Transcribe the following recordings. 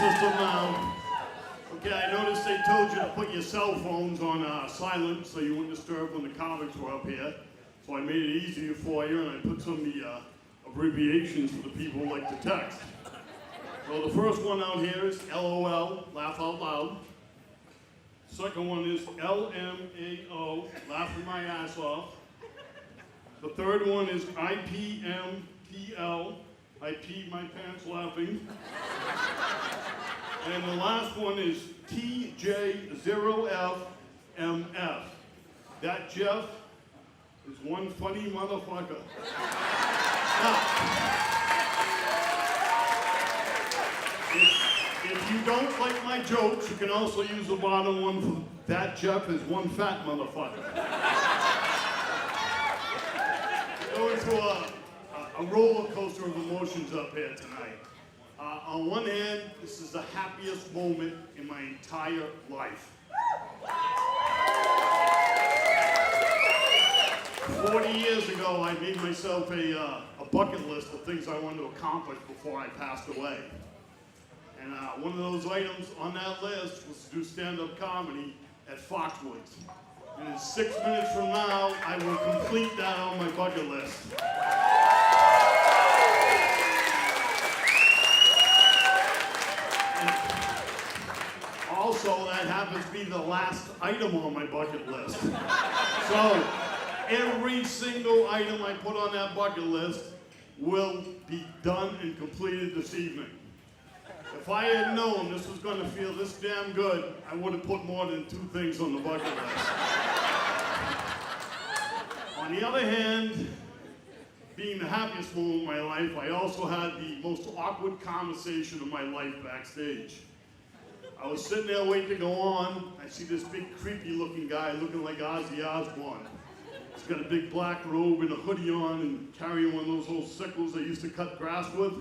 system now. Okay, I noticed they told you to put your cell phones on silent so you wouldn't disturb when the comics were up here. So I made it easier for you, and I put some of the abbreviations for the people who like to text. So the first one out here is LOL, laugh out loud. Second one is LMAO, laughing my ass off. The third one is IPMPL, I peed my pants laughing. And the last one is TJ0FMF. That Jeff is one funny motherfucker. Now, if you don't like my jokes, you can also use the bottom one for that Jeff is one fat motherfucker. Going through a roller coaster of emotions up here tonight. On one hand, this is the happiest moment in my entire life. 40 years ago, I made myself a bucket list of things I wanted to accomplish before I passed away. And one of those items on that list was to do stand-up comedy at Foxwoods. And in 6 minutes from now, I will complete that on my bucket list. And also, that happens to be the last item on my bucket list. So, every single item I put on that bucket list will be done and completed this evening. If I had known this was going to feel this damn good, I would have put more than 2 things on the bucket list. On the other hand, being the happiest moment of my life, I also had the most awkward conversation of my life backstage. I was sitting there waiting to go on. I see this big creepy looking guy looking like Ozzy Osbourne. He's got a big black robe and a hoodie on and carrying one of those old sickles they used to cut grass with.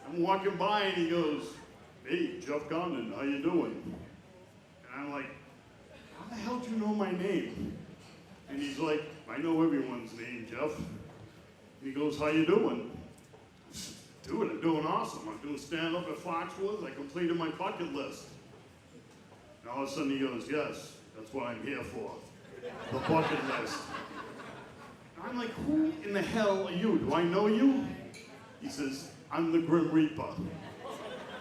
I'm walking by and he goes, "Hey, Jeff Condon, how you doing?" And I'm like, "How the hell do you know my name?" And he's like, "I know everyone's name, Jeff." And he goes, "How you doing?" "Dude, I'm doing awesome. I'm doing stand-up at Foxwoods. I completed my bucket list." And all of a sudden he goes, "Yes, that's what I'm here for. The bucket list." And I'm like, "Who in the hell are you? Do I know you?" He says, "I'm the Grim Reaper.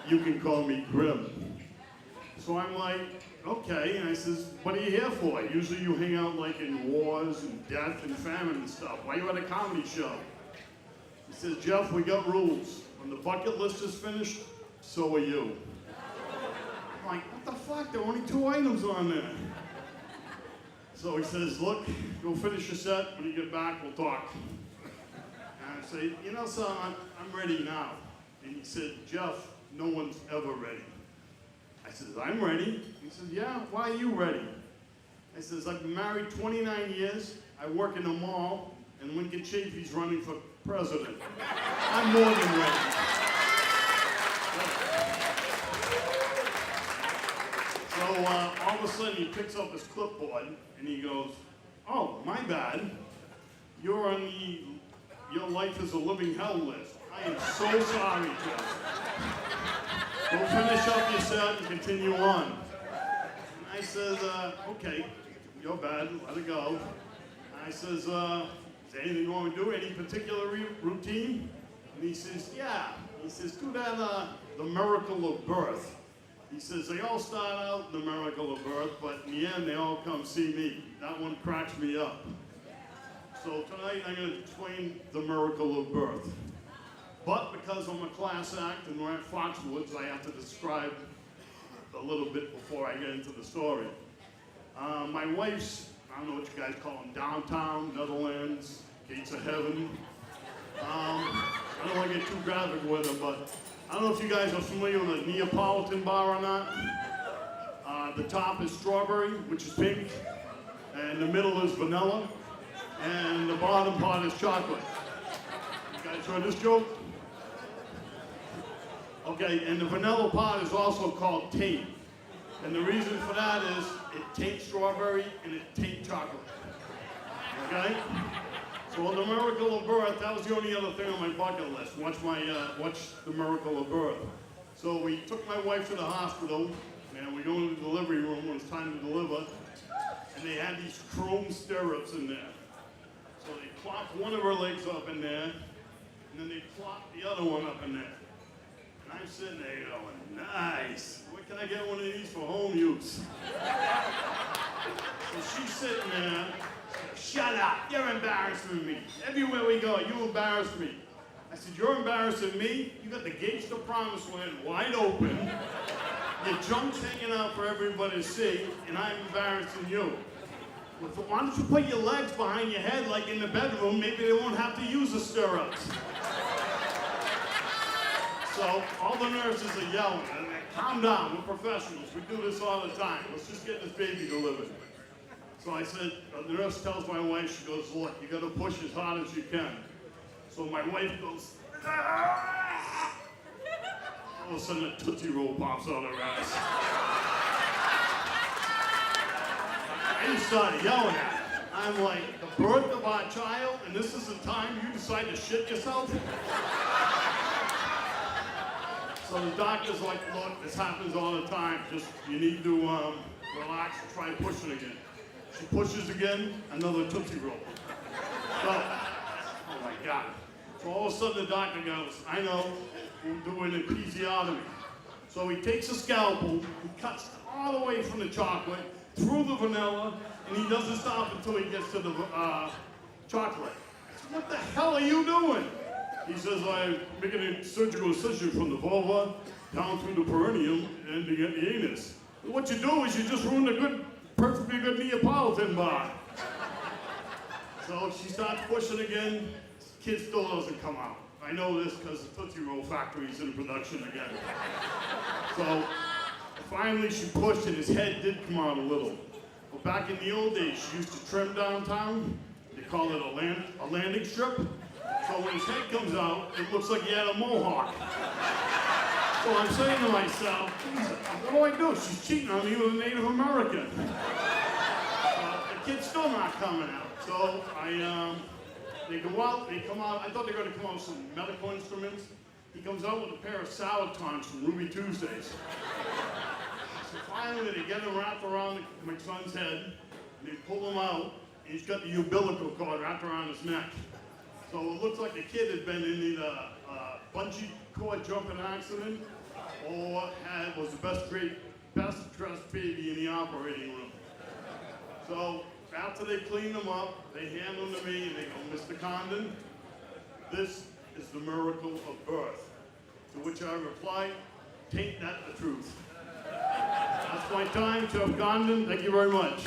You can call me Grim." So I'm like, "Okay." And I says, "What are you here for? Usually you hang out like in wars and death and famine and stuff. Why are you at a comedy show?" He says, "Jeff, we got rules. When the bucket list is finished, so are you." I'm like, "What the fuck? There are only 2 items on there." So he says, "Look, go finish your set. When you get back, we'll talk." And I say, "You know, son, I'm ready now." And he said, "Jeff, no one's ever ready." I said, "I'm ready." He said, "Yeah, why are you ready?" I says, "I've been married 29 years. I work in a mall, and Lincoln Chafee's running for president. I'm more than ready." So all of a sudden he picks up his clipboard and he goes, "Oh, my bad. You're on the Your Life is a Living Hell list. I am so sorry, Jeff. Go finish up your set and continue on." And I says, "Okay, you're bad, let it go." And I says, "Is there anything you want to do? Any particular routine?" And he says, "Yeah." He says, "Do that, the miracle of birth." He says, "They all start out the miracle of birth, but in the end they all come see me. That one cracks me up." So tonight I'm going to explain the miracle of birth. But because I'm a class act and we're at Foxwoods, I have to describe a little bit before I get into the story. My wife's, I don't know what you guys call them, downtown, Netherlands, gates of heaven. I don't want to get too graphic with them, but I don't know if you guys are familiar with a Neapolitan bar or not. The top is strawberry, which is pink, and the middle is vanilla, and the bottom part is chocolate. You guys heard this joke? Okay, and the vanilla part is also called taint. And the reason for that is it taints strawberry and it taints chocolate. Okay? So on the miracle of birth, that was the only other thing on my bucket list. Watch the miracle of birth. So we took my wife to the hospital, and we go into the delivery room when it's time to deliver, and they had these chrome stirrups in there. So they plopped one of her legs up in there, and then they plopped the other one up in there. And I'm sitting there going, nice. Where can I get one of these for home use? So she's sitting there, shut up, you're embarrassing me. Everywhere we go, you embarrass me. I said, you're embarrassing me? You got the gates to Promised Land wide open. Your junk's hanging out for everybody to see, and I'm embarrassing you. Well, why don't you put your legs behind your head like in the bedroom? Maybe they won't have to use the stirrups. So all the nurses are yelling, and they're, calm down, we're professionals. We do this all the time. Let's just get this baby delivered. So I said, the nurse tells my wife, she goes, look, you gotta push as hard as you can. So my wife goes, ah! All of a sudden a Tootsie Roll pops out of her ass. I just started yelling at her. I'm like, the birth of our child, and this is the time you decide to shit yourself? So the doctor's like, look, this happens all the time. Just, you need to relax and try pushing again. She pushes again, another Tootsie Roll. So, oh my God. So all of a sudden the doctor goes, I know, we'll do an episiotomy. So he takes a scalpel, he cuts all the way from the chocolate, through the vanilla, and he doesn't stop until he gets to the chocolate. I said, what the hell are you doing? He says, I'm making a surgical incision from the vulva down through the perineum and the anus. What you do is you just ruin a good, perfectly good Neapolitan bar. So she starts pushing again. Kid still doesn't come out. I know this because the Tootsie Roll factory is in production again. So finally she pushed and his head did come out a little. But back in the old days, she used to trim downtown. They call it a landing strip. So when his head comes out, it looks like he had a mohawk. So I'm saying to myself, what do I do? She's cheating on me with a Native American. The kid's still not coming out. So they go out, they come out, I thought they were going to come out with some medical instruments. He comes out with a pair of salad tongs from Ruby Tuesdays. So finally they get him wrapped around my son's head, and they pull him out, and he's got the umbilical cord wrapped around his neck. So it looks like the kid had been in either a bungee cord jumping accident or was the best dressed baby in the operating room. So after they clean him up, they hand him to me and they go, Mr. Condon, this is the miracle of birth. To which I reply, tain't that the truth? That's my time, Chef Condon. Thank you very much.